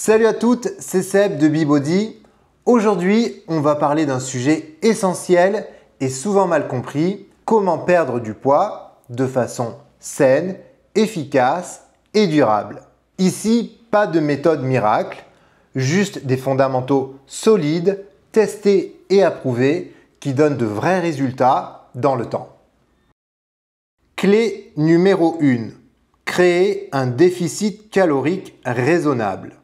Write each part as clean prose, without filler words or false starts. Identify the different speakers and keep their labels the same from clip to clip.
Speaker 1: Salut à toutes, c'est Seb de BeBody. Aujourd'hui, on va parler d'un sujet essentiel et souvent mal compris, comment perdre du poids de façon saine, efficace et durable. Ici, pas de méthode miracle, juste des fondamentaux solides, testés et approuvés qui donnent de vrais résultats dans le temps. Clé numéro 1. Créer un déficit calorique raisonnable.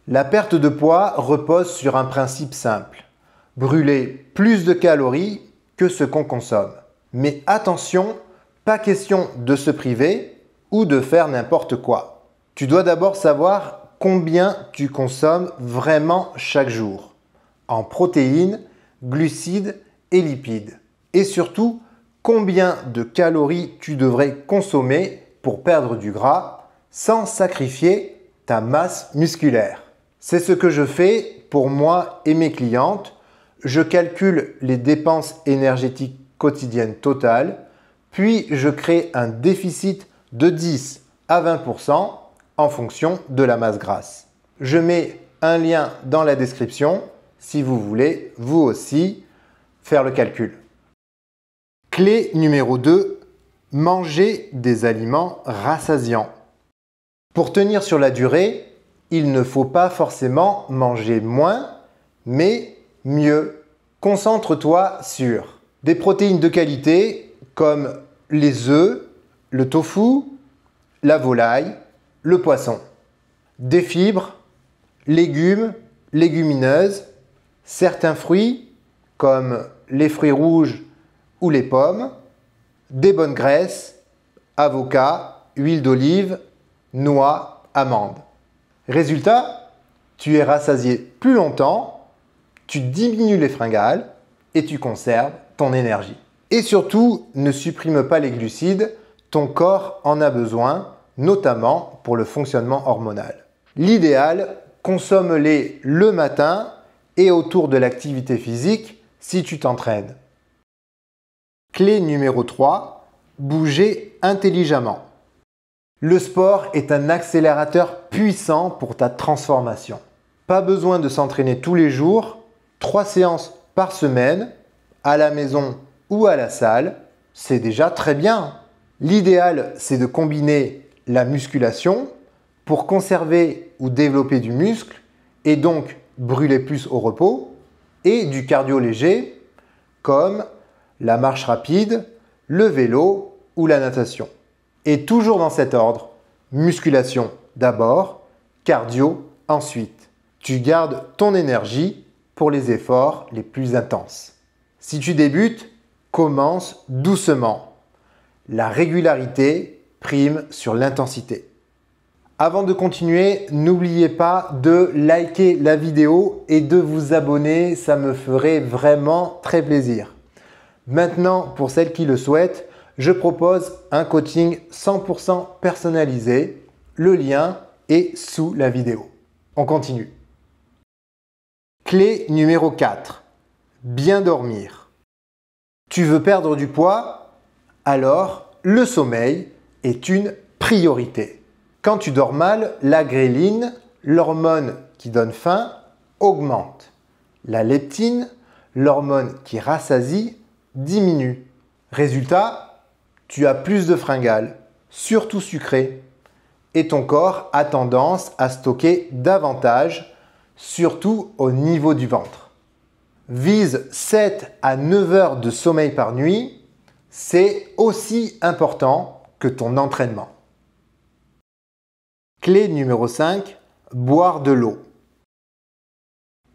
Speaker 1: La perte de poids repose sur un principe simple. Brûler plus de calories que ce qu'on consomme. Mais attention, pas question de se priver ou de faire n'importe quoi. Tu dois d'abord savoir combien tu consommes vraiment chaque jour. En protéines, glucides et lipides. Et surtout, combien de calories tu devrais consommer pour perdre du gras sans sacrifier ta masse musculaire. C'est ce que je fais pour moi et mes clientes. Je calcule les dépenses énergétiques quotidiennes totales, puis je crée un déficit de 10 à 20% en fonction de la masse grasse. Je mets un lien dans la description si vous voulez vous aussi faire le calcul. Clé numéro 2, manger des aliments rassasiants. Pour tenir sur la durée, il ne faut pas forcément manger moins, mais mieux. Concentre-toi sur des protéines de qualité comme les œufs, le tofu, la volaille, le poisson. Des fibres, légumes, légumineuses, certains fruits comme les fruits rouges ou les pommes, des bonnes graisses, avocats, huile d'olive, noix, amandes. Résultat, tu es rassasié plus longtemps, tu diminues les fringales et tu conserves ton énergie. Et surtout, ne supprime pas les glucides, ton corps en a besoin, notamment pour le fonctionnement hormonal. L'idéal, consomme-les le matin et autour de l'activité physique si tu t'entraînes. Clé numéro 3, bouger intelligemment. Le sport est un accélérateur puissant pour ta transformation. Pas besoin de s'entraîner tous les jours, 3 séances par semaine, à la maison ou à la salle, c'est déjà très bien. L'idéal, c'est de combiner la musculation pour conserver ou développer du muscle et donc brûler plus au repos, et du cardio léger comme la marche rapide, le vélo ou la natation. Et toujours dans cet ordre, musculation d'abord, cardio ensuite. Tu gardes ton énergie pour les efforts les plus intenses. Si tu débutes, commence doucement. La régularité prime sur l'intensité. Avant de continuer, n'oubliez pas de liker la vidéo et de vous abonner, ça me ferait vraiment très plaisir. Maintenant, pour celles qui le souhaitent, je propose un coaching 100% personnalisé. Le lien est sous la vidéo. On continue. Clé numéro 4. Bien dormir. Tu veux perdre du poids? Alors, le sommeil est une priorité. Quand tu dors mal, la gréline, l'hormone qui donne faim, augmente. La leptine, l'hormone qui rassasie, diminue. Résultat, tu as plus de fringales, surtout sucrées, et ton corps a tendance à stocker davantage, surtout au niveau du ventre. Vise 7 à 9 heures de sommeil par nuit, c'est aussi important que ton entraînement. Clé numéro 5, boire de l'eau.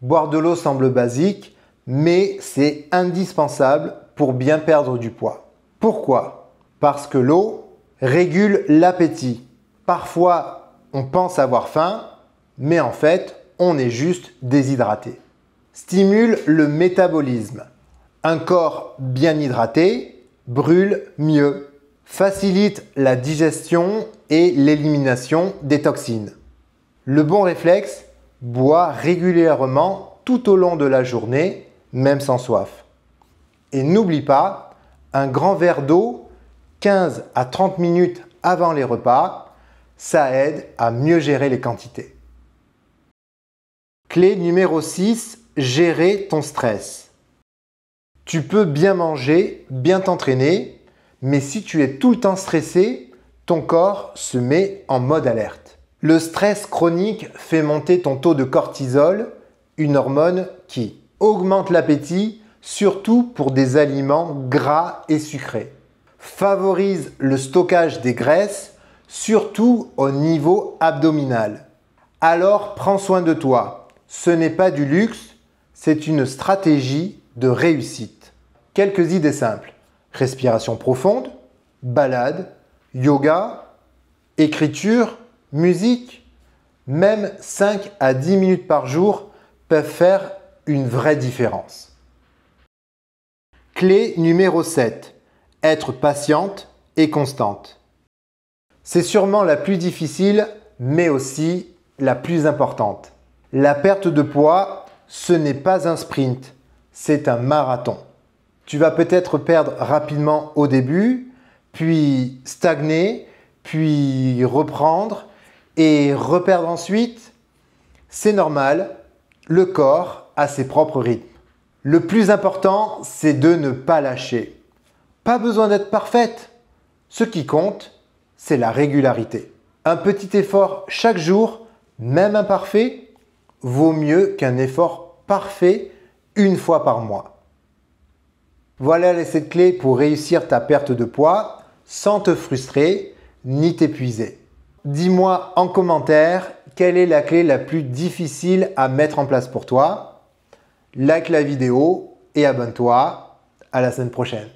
Speaker 1: Boire de l'eau semble basique, mais c'est indispensable pour bien perdre du poids. Pourquoi ? Parce que l'eau régule l'appétit. Parfois, on pense avoir faim, mais en fait, on est juste déshydraté. Stimule le métabolisme. Un corps bien hydraté brûle mieux. Facilite la digestion et l'élimination des toxines. Le bon réflexe, bois régulièrement tout au long de la journée, même sans soif. Et n'oublie pas, un grand verre d'eau 15 à 30 minutes avant les repas, ça aide à mieux gérer les quantités. Clé numéro 6, gérer ton stress. Tu peux bien manger, bien t'entraîner, mais si tu es tout le temps stressé, ton corps se met en mode alerte. Le stress chronique fait monter ton taux de cortisol, une hormone qui augmente l'appétit, surtout pour des aliments gras et sucrés. Favorise le stockage des graisses, surtout au niveau abdominal. Alors prends soin de toi. Ce n'est pas du luxe, c'est une stratégie de réussite. Quelques idées simples. Respiration profonde, balade, yoga, écriture, musique. Même 5 à 10 minutes par jour peuvent faire une vraie différence. Clé numéro 7. Être patiente et constante. C'est sûrement la plus difficile, mais aussi la plus importante. La perte de poids, ce n'est pas un sprint, c'est un marathon. Tu vas peut-être perdre rapidement au début, puis stagner, puis reprendre et reperdre ensuite. C'est normal, le corps a ses propres rythmes. Le plus important, c'est de ne pas lâcher. Pas besoin d'être parfaite. Ce qui compte, c'est la régularité. Un petit effort chaque jour, même imparfait, vaut mieux qu'un effort parfait une fois par mois. Voilà les 7 clés pour réussir ta perte de poids sans te frustrer ni t'épuiser. Dis-moi en commentaire quelle est la clé la plus difficile à mettre en place pour toi. Like la vidéo et abonne-toi. À la semaine prochaine.